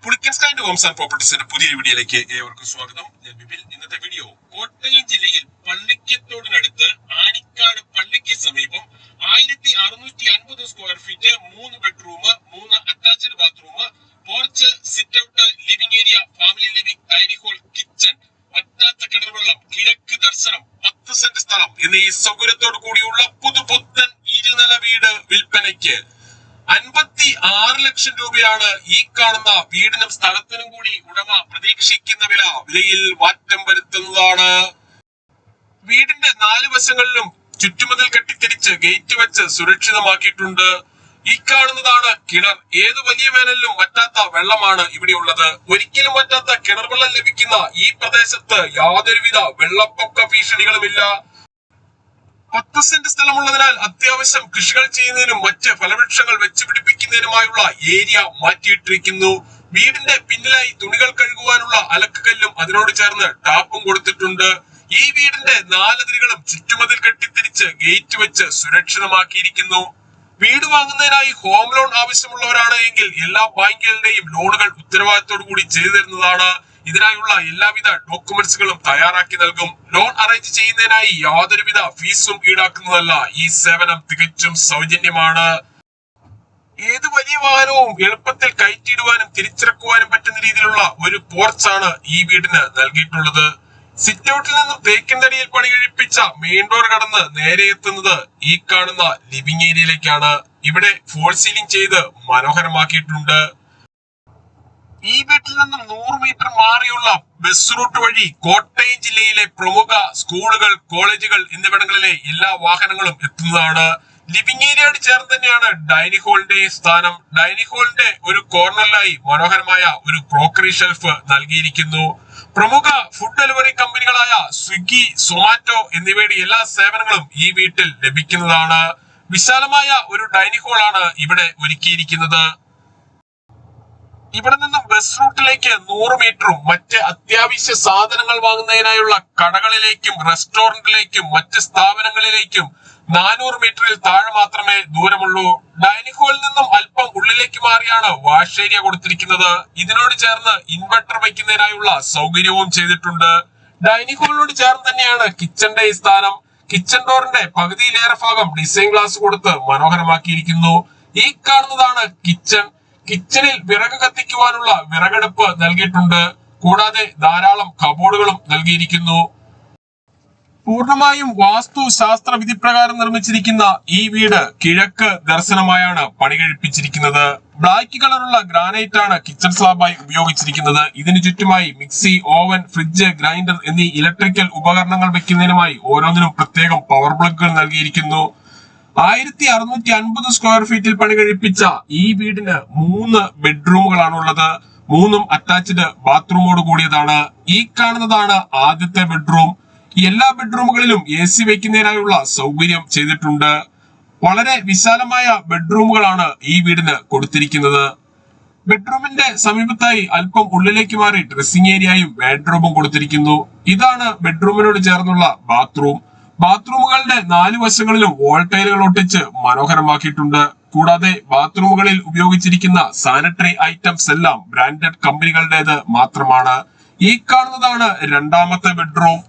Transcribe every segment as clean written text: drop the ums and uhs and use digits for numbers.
Pulickan stand Holmes and പ്രോപ്പർട്ടീസിന്റെ പുതിയ വീഡിയോയിലേക്ക് ഏവർക്കും സ്വാഗതം. ഞാൻ ബിപിൻ. ഇന്നത്തെ വീഡിയോ കോട്ടയം ജില്ലയിൽ പള്ളിക്കത്തോടിനടുത്ത് ആനിക്കാട് പള്ളിക്ക് സമീപം 1650 square feet 3 bedroom 3 attached bathroom, porch, sit out, living area, family living, dining hall, kitchen, വറ്റാത്ത കിണർവെള്ളം, കിഴക്ക് ദർശനം, 10 സെന്റ് സ്ഥലം എന്നീ സൗകര്യത്തോടു കൂടിയുള്ള പുതുപുത്തൻ ഇരുനില വീട് വിൽപ്പനയ്ക്ക് 56 ലക്ഷം രൂപയാണ് ഈ കാണുന്ന വീടിനും സ്ഥലത്തിനും കൂടി ഉടമ പ്രതീക്ഷിക്കുന്ന വിലയിൽ മാറ്റം വരുത്തുന്നതാണ്. വീടിന്റെ 4 വശങ്ങളിലും ചുറ്റുമതിൽ കെട്ടിത്തിരിച്ച് ഗേറ്റ് വെച്ച് സുരക്ഷിതമാക്കിയിട്ടുണ്ട്. ഈ കാണുന്നതാണ് കിണർ. ഏത് വലിയ വേനലിലും വറ്റാത്ത വെള്ളമാണ് ഇവിടെ ഉള്ളത്. ഒരിക്കലും വറ്റാത്ത കിണർ വെള്ളം ലഭിക്കുന്ന ഈ പ്രദേശത്ത് യാതൊരുവിധ വെള്ളപ്പൊക്ക ഭീഷണികളുമില്ല. 10 സെന്റ് സ്ഥലമുള്ളതിനാൽ അത്യാവശ്യം കൃഷികൾ ചെയ്യുന്നതിനും മറ്റ് ഫലവൃക്ഷങ്ങൾ വെച്ച് പിടിപ്പിക്കുന്നതിനുമായുള്ള ഏരിയ മാറ്റിയിട്ടിരിക്കുന്നു. വീടിന്റെ പിന്നിലായി തുണികൾ കഴുകുവാനുള്ള അലക്കുകല്ലും അതിനോട് ചേർന്ന് ടാപ്പും കൊടുത്തിട്ടുണ്ട്. ഈ വീടിന്റെ 4 അതിരുകളും ചുറ്റുമതിൽ കെട്ടിത്തിരിച്ച് ഗേറ്റ് വെച്ച് സുരക്ഷിതമാക്കിയിരിക്കുന്നു. വീട് വാങ്ങുന്നതിനായി ഹോം ലോൺ ആവശ്യമുള്ളവരാണ് എങ്കിൽ എല്ലാ ബാങ്കുകളുടെയും ലോണുകൾ ഉത്തരവാദിത്തോടു കൂടി ചെയ്തു തരുന്നതാണ്. ഇതിനായുള്ള എല്ലാവിധ ഡോക്യുമെന്റ്സുകളും തയ്യാറാക്കി നൽകും. ലോൺ അറേഞ്ച് ചെയ്യുന്നതിനായി യാതൊരുവിധ ഫീസും ഈടാക്കുന്നതല്ല. ഈ സേവനം തികച്ചും സൗജന്യമാണ്. ഏത് വലിയ വാഹനവും എളുപ്പത്തിൽ കയറ്റിയിടുവാനും തിരിച്ചിറക്കുവാനും പറ്റുന്ന രീതിയിലുള്ള ഒരു പോർച്ചാണ് ഈ വീടിന് നൽകിയിട്ടുള്ളത്. സിറ്റ് ഔട്ടിൽ നിന്നും തേക്കിൻതടിയിൽ പണി കഴിപ്പിച്ച മെയിൻ ഡോർ കടന്ന് നേരെ എത്തുന്നത് ഈ കാണുന്ന ലിവിംഗ് ഏരിയയിലേക്കാണ്. ഇവിടെ ഫോൾ സീലിംഗ് ചെയ്ത് മനോഹരമാക്കിയിട്ടുണ്ട്. ഈ വീട്ടിൽ നിന്നും 100 മീറ്റർ മാറിയുള്ള ബസ് റൂട്ട് വഴി കോട്ടയം ജില്ലയിലെ പ്രമുഖ സ്കൂളുകൾ, കോളേജുകൾ എന്നിവിടങ്ങളിലെ എല്ലാ വാഹനങ്ങളും എത്തുന്നതാണ്. ലിവിംഗ് ഏരിയയോട് ചേർന്ന് തന്നെയാണ് ഡൈനിങ് ഹാളിന്റെ സ്ഥാനം. ഡൈനിങ് ഹാളിന്റെ ഒരു കോർണറിലായി മനോഹരമായ ഒരു ക്രോക്കറി ഷെൽഫ് നൽകിയിരിക്കുന്നു. പ്രമുഖ ഫുഡ് ഡെലിവറി കമ്പനികളായ സ്വിഗ്ഗി, സൊമാറ്റോ എന്നിവയുടെ എല്ലാ സേവനങ്ങളും ഈ വീട്ടിൽ ലഭിക്കുന്നതാണ്. വിശാലമായ ഒരു ഡൈനിങ് ഹാളാണ് ഇവിടെ ഒരുക്കിയിരിക്കുന്നത്. ഇവിടെ നിന്നും ബസ് റൂട്ടിലേക്ക് 100 മീറ്ററും മറ്റ് അത്യാവശ്യ സാധനങ്ങൾ വാങ്ങുന്നതിനായുള്ള കടകളിലേക്കും റെസ്റ്റോറന്റിലേക്കും മറ്റ് സ്ഥാപനങ്ങളിലേക്കും 400 മീറ്ററിൽ താഴെ മാത്രമേ ദൂരമുള്ളൂ. ഡൈനിങ് ഹാളിൽ നിന്നും അല്പം ഉള്ളിലേക്ക് മാറിയാണ് വാഷ് ഏരിയ കൊടുത്തിരിക്കുന്നത്. ഇതിനോട് ചേർന്ന് ഇൻവെർട്ടർ വയ്ക്കുന്നതിനായുള്ള സൗകര്യവും ചെയ്തിട്ടുണ്ട്. ഡൈനിങ് ഹാളിനോട് ചേർന്ന് തന്നെയാണ് കിച്ചന്റെ സ്ഥാനം. കിച്ചൺ ഡോറിന്റെ പകുതിയിലേറെ ഭാഗം ഡിസൈൻ ഗ്ലാസ് കൊടുത്ത് മനോഹരമാക്കിയിരിക്കുന്നു. ഈ കാണുന്നതാണ് കിച്ചൺ. കിച്ചണിൽ വിറക് കത്തിക്കുവാനുള്ള വിറകടുപ്പ് നൽകിയിട്ടുണ്ട്. കൂടാതെ ധാരാളം കബോർഡുകളും നൽകിയിരിക്കുന്നു. പൂർണ്ണമായും വാസ്തു ശാസ്ത്ര വിധി പ്രകാരം നിർമ്മിച്ചിരിക്കുന്ന ഈ വീട് കിഴക്ക് ദർശനമായാണ് പണി കഴിപ്പിച്ചിരിക്കുന്നത്. ബ്ലാക്ക് കളറുള്ള ഗ്രാനൈറ്റ് ആണ് കിച്ചൺ സ്ലാബായി ഉപയോഗിച്ചിരിക്കുന്നത്. ഇതിനു ചുറ്റുമായി മിക്സി, ഓവൻ, ഫ്രിഡ്ജ്, ഗ്രൈൻഡർ എന്നീ ഇലക്ട്രിക്കൽ ഉപകരണങ്ങൾ വെക്കുന്നതിനുമായി ഓരോന്നിനും പ്രത്യേകം പവർ പ്ലഗുകൾ നൽകിയിരിക്കുന്നു. 1650 സ്ക്വയർ ഫീറ്റിൽ പണി കഴിപ്പിച്ച ഈ വീടിന് 3 ബെഡ്റൂമുകളാണുള്ളത്. 3ഉം അറ്റാച്ച്ഡ് ബാത്റൂമോട് കൂടിയതാണ്. ഈ കാണുന്നതാണ് ആദ്യത്തെ ബെഡ്റൂം. എല്ലാ ബെഡ്റൂമുകളിലും AC വെക്കുന്നതിനായുള്ള സൗകര്യം ചെയ്തിട്ടുണ്ട്. വളരെ വിശാലമായ ബെഡ്റൂമുകളാണ് ഈ വീടിന് കൊടുത്തിരിക്കുന്നത്. ബെഡ്റൂമിന്റെ സമീപത്തായി അല്പം ഉള്ളിലേക്ക് മാറി ഡ്രസ്സിംഗ് ഏരിയയും ബെഡ്റൂമും കൊടുത്തിരിക്കുന്നു. ഇതാണ് ബെഡ്റൂമിനോട് ചേർന്നുള്ള ബാത്റൂം. ബാത്റൂമുകളുടെ 4 വശങ്ങളിലും വോൾ ടൈലുകൾ ഒട്ടിച്ച് മനോഹരമാക്കിയിട്ടുണ്ട്. കൂടാതെ ബാത്റൂമുകളിൽ ഉപയോഗിച്ചിരിക്കുന്ന സാനിറ്ററി ഐറ്റംസ് എല്ലാം ബ്രാൻഡഡ് കമ്പനികളുടേത് മാത്രമാണ്. ഈ കാണുന്നതാണ് രണ്ടാമത്തെ ബെഡ്റൂം.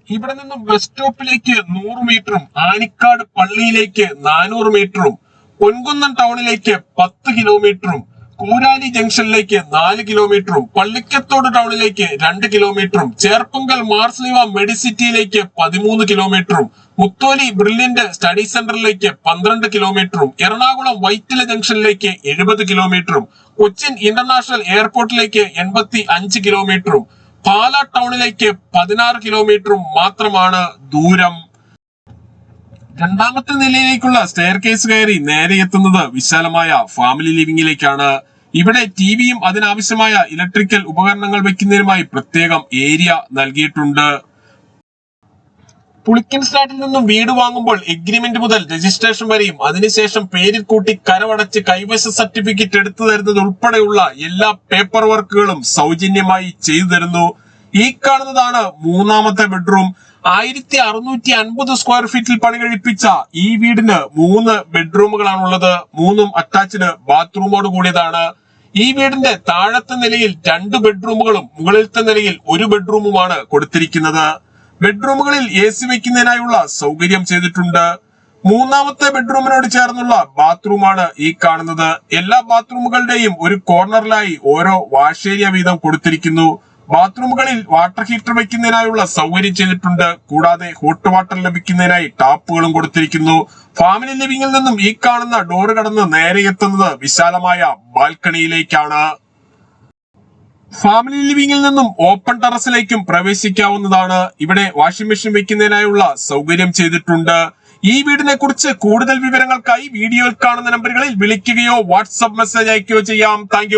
ഇവിടെ നിന്നും ബസ് സ്റ്റോപ്പിലേക്ക് 100 മീറ്ററും ആനിക്കാട് പള്ളിയിലേക്ക് 400 മീറ്ററും പൊൻകുന്നം ടൗണിലേക്ക് 10 കിലോമീറ്ററും കൂരാലി ജംഗ്ഷനിലേക്ക് 4 കിലോമീറ്ററും പള്ളിക്കത്തോട് ടൗണിലേക്ക് 2 കിലോമീറ്ററും ചേർപ്പുങ്കൽ മാർസ്ലിവ മെഡിസിറ്റിയിലേക്ക് 13 കിലോമീറ്ററും മുത്തോലി ബ്രില്യന്റ് സ്റ്റഡി സെന്ററിലേക്ക് 12 കിലോമീറ്ററും എറണാകുളം വൈറ്റില ജംഗ്ഷനിലേക്ക് 70 കിലോമീറ്ററും കൊച്ചിൻ ഇന്റർനാഷണൽ എയർപോർട്ടിലേക്ക് 85 കിലോമീറ്ററും പാല ടൗണിലേക്ക് 16 കിലോമീറ്ററും മാത്രമാണ് ദൂരം. രണ്ടാമത്തെ നിലയിലേക്കുള്ള സ്റ്റെയർ കേസ് കയറി നേരെ എത്തുന്നത് വിശാലമായ ഫാമിലി ലിവിംഗിലേക്കാണ്. ഇവിടെ ടിവിയും അതിനാവശ്യമായ ഇലക്ട്രിക്കൽ ഉപകരണങ്ങൾ വെക്കുന്നതിനുമായി പ്രത്യേകം ഏരിയ നൽകിയിട്ടുണ്ട്. പുളിക്കൻ സ്റ്റാറ്റിൽ നിന്നും വീട് വാങ്ങുമ്പോൾ എഗ്രിമെന്റ് മുതൽ രജിസ്ട്രേഷൻ വരെയും അതിനുശേഷം പേരിൽ കൂട്ടി കരമടച്ച് കൈവശ സർട്ടിഫിക്കറ്റ് എടുത്തു തരുന്നത് ഉൾപ്പെടെയുള്ള എല്ലാ പേപ്പർ വർക്കുകളും സൗജന്യമായി ചെയ്തു തരുന്നു. ഈ കാണുന്നതാണ് 3ാമത്തെ ബെഡ്റൂം. 1650 സ്ക്വയർ ഫീറ്റിൽ പണി കഴിപ്പിച്ച ഈ വീടിന് 3 ബെഡ്റൂമുകളാണുള്ളത്. 3ഉം അറ്റാച്ച്ഡ് ബാത്റൂമോട് കൂടിയതാണ്. ഈ വീടിന്റെ താഴത്തെ നിലയിൽ 2 ബെഡ്റൂമുകളും മുകളിലത്തെ നിലയിൽ 1 ബെഡ്റൂമുമാണ് കൊടുത്തിരിക്കുന്നത്. ബെഡ്റൂമുകളിൽ AC വെക്കുന്നതിനായുള്ള സൗകര്യം ചെയ്തിട്ടുണ്ട്. 3ാമത്തെ ബെഡ്റൂമിനോട് ചേർന്നുള്ള ബാത്റൂമാണ് ഈ കാണുന്നത്. എല്ലാ ബാത്റൂമുകളുടെയും ഒരു കോർണറിലായി ഓരോ വാഷ് ഏരിയ വീതം കൊടുത്തിരിക്കുന്നു. ബാത്റൂമുകളിൽ വാട്ടർ ഹീറ്റർ വെക്കുന്നതിനായുള്ള സൗകര്യം ചെയ്തിട്ടുണ്ട്. കൂടാതെ ഹോട്ട് വാട്ടർ ലഭിക്കുന്നതിനായി ടാപ്പുകളും കൊടുത്തിരിക്കുന്നു. ഫാമിലി ലിവിംഗിൽ നിന്നും ഈ കാണുന്ന ഡോറ് കടന്ന് നേരെ എത്തുന്നത് വിശാലമായ ബാൽക്കണിയിലേക്കാണ്. ഫാമിലി ലിവിംഗിൽ നിന്നും ഓപ്പൺ ടെറസിലേക്കും പ്രവേശിക്കാവുന്നതാണ്. ഇവിടെ വാഷിംഗ് മെഷീൻ വെക്കുന്നതിനായുള്ള സൗകര്യം ചെയ്തിട്ടുണ്ട്. ഈ വീടിനെ കുറിച്ച് കൂടുതൽ വിവരങ്ങൾക്കായി വീഡിയോയിൽ കാണുന്ന നമ്പറുകളിൽ വിളിക്കുകയോ വാട്സ്ആപ്പ് മെസ്സേജ് അയക്കുകയോ ചെയ്യാം. താങ്ക്